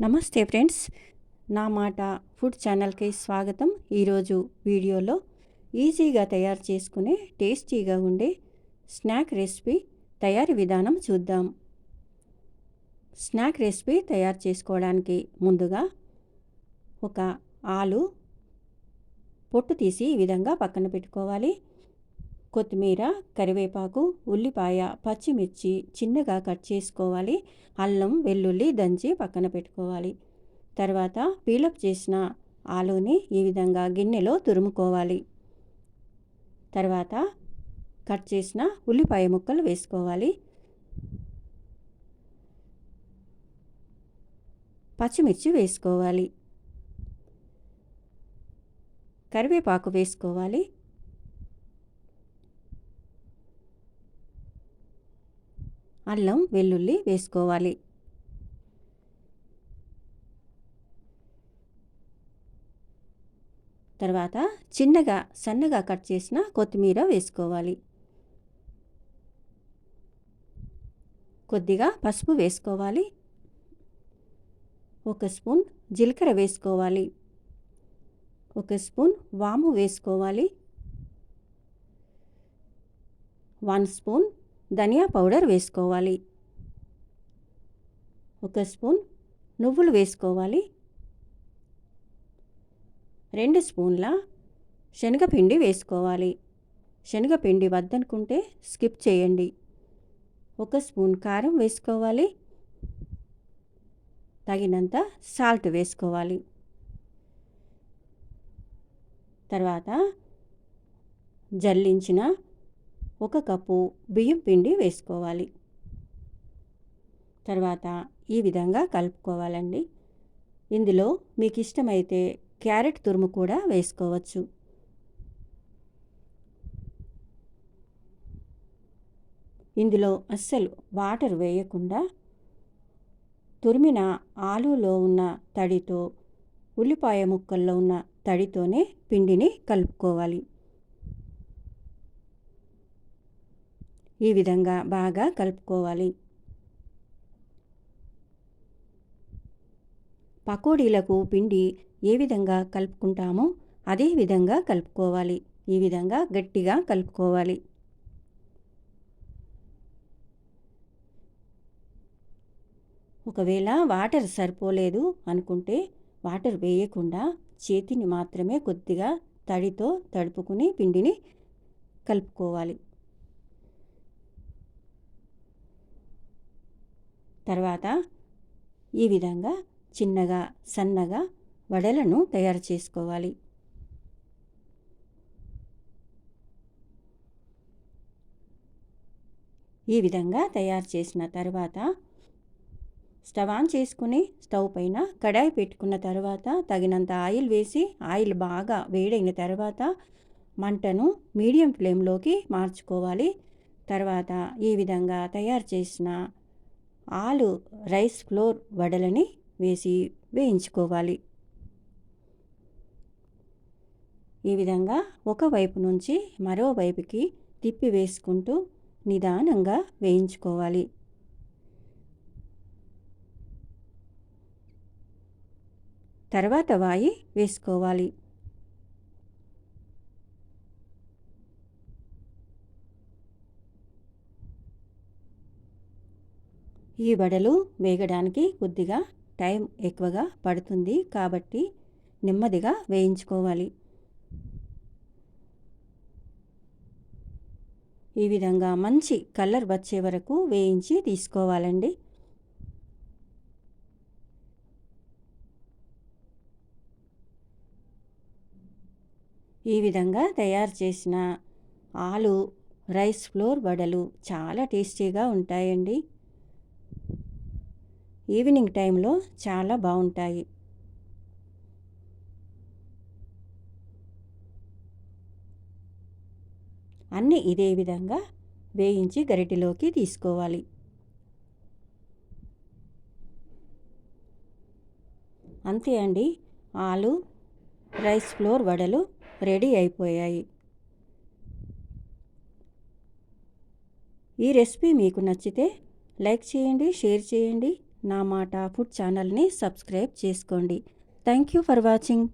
నమస్తే ఫ్రెండ్స్, నా మాట ఫుడ్ ఛానల్కి స్వాగతం. ఈరోజు వీడియోలో ఈజీగా తయారు చేసుకునే టేస్టీగా ఉండే స్నాక్ రెసిపీ తయారీ విధానం చూద్దాం. స్నాక్ రెసిపీ తయారు చేసుకోవడానికి ముందుగా ఒక ఆలు పొట్టు తీసి ఈ విధంగా పక్కన పెట్టుకోవాలి. కొత్తిమీర, కరివేపాకు, ఉల్లిపాయ, పచ్చిమిర్చి చిన్నగా కట్ చేసుకోవాలి. అల్లం, వెల్లుల్లి దంచి పక్కన పెట్టుకోవాలి. తర్వాత పీలప్ చేసిన ఆలుని ఈ విధంగా గిన్నెలో తురుముకోవాలి. తర్వాత కట్ చేసిన ఉల్లిపాయ ముక్కలు వేసుకోవాలి. పచ్చిమిర్చి వేసుకోవాలి. కరివేపాకు వేసుకోవాలి. అల్లం, వెల్లుల్లి వేసుకోవాలి. తర్వాత సన్నగా కట్ చేసిన కొత్తిమీర వేసుకోవాలి. కొద్దిగా పసుపు వేసుకోవాలి. 1 స్పూన్ జీలకర్ర వేసుకోవాలి. 1 స్పూన్ వాము వేసుకోవాలి. 1 స్పూన్ ధనియా పౌడర్ వేసుకోవాలి. 1 స్పూన్ నువ్వులు వేసుకోవాలి. 2 స్పూన్ల శనగపిండి వేసుకోవాలి. శనగపిండి వద్దనుకుంటే స్కిప్ చేయండి. 1 స్పూన్ కారం వేసుకోవాలి. తగినంత సాల్ట్ వేసుకోవాలి. తర్వాత జల్లించిన 1 కప్పు బియ్యం పిండి వేసుకోవాలి. తర్వాత ఈ విధంగా కలుపుకోవాలండి. ఇందులో మీకు ఇష్టమైతే క్యారెట్ తురుము కూడా వేసుకోవచ్చు. ఇందులో అస్సలు వాటర్ వేయకుండా తురిమిన ఆలులో ఉన్న తడితో, ఉల్లిపాయ ముక్కల్లో ఉన్న తడితోనే పిండిని కలుపుకోవాలి. ఈ విధంగా బాగా కలుపుకోవాలి. పకోడీలకు పిండి ఏ విధంగా కలుపుకుంటామో అదే విధంగా కలుపుకోవాలి. ఈ విధంగా గట్టిగా కలుపుకోవాలి. ఒకవేళ వాటర్ సరిపోలేదు అనుకుంటే వాటర్ వేయకుండా చేతిని మాత్రమే కొద్దిగా తడితో తడుపుకుని పిండిని కలుపుకోవాలి. తర్వాత ఈ విధంగా చిన్నగా సన్నగా వడలను తయారు చేసుకోవాలి. ఈ విధంగా తయారు చేసిన తర్వాత స్టవ్ ఆన్ చేసుకుని స్టవ్ పైన కడాయి పెట్టుకున్న తర్వాత తగినంత ఆయిల్ వేసి ఆయిల్ బాగా వేడైన తర్వాత మంటను మీడియం ఫ్లేమ్లోకి మార్చుకోవాలి. తర్వాత ఈ విధంగా తయారు చేసిన ఆలు రైస్ ఫ్లోర్ వడలని వేసి వేయించుకోవాలి. ఈ విధంగా ఒకవైపు నుంచి మరోవైపుకి తిప్పి వేసుకుంటూ నిదానంగా వేయించుకోవాలి. తర్వాత వాయి వేసుకోవాలి. ఈ వడలు వేగడానికి కొద్దిగా టైం ఎక్కువగా పడుతుంది కాబట్టి నెమ్మదిగా వేయించుకోవాలి. ఈ విధంగా మంచి కలర్ వచ్చే వరకు వేయించి తీసుకోవాలండి. ఈ విధంగా తయారు చేసిన ఆలు రైస్ ఫ్లోర్ వడలు చాలా టేస్టీగా ఉంటాయండి. ఈవినింగ్ టైంలో చాలా బాగుంటాయి. అన్నీ ఇదే విధంగా వేయించి గరిటెలోకి తీసుకోవాలి. అంతే అండి, ఆలు రైస్ ఫ్లోర్ వడలు రెడీ అయిపోయాయి. ఈ రెసిపీ మీకు నచ్చితే లైక్ చేయండి, షేర్ చేయండి. నా మాట ఫుడ్ ఛానల్ని సబ్స్క్రైబ్ చేసుకోండి. Thank you for watching.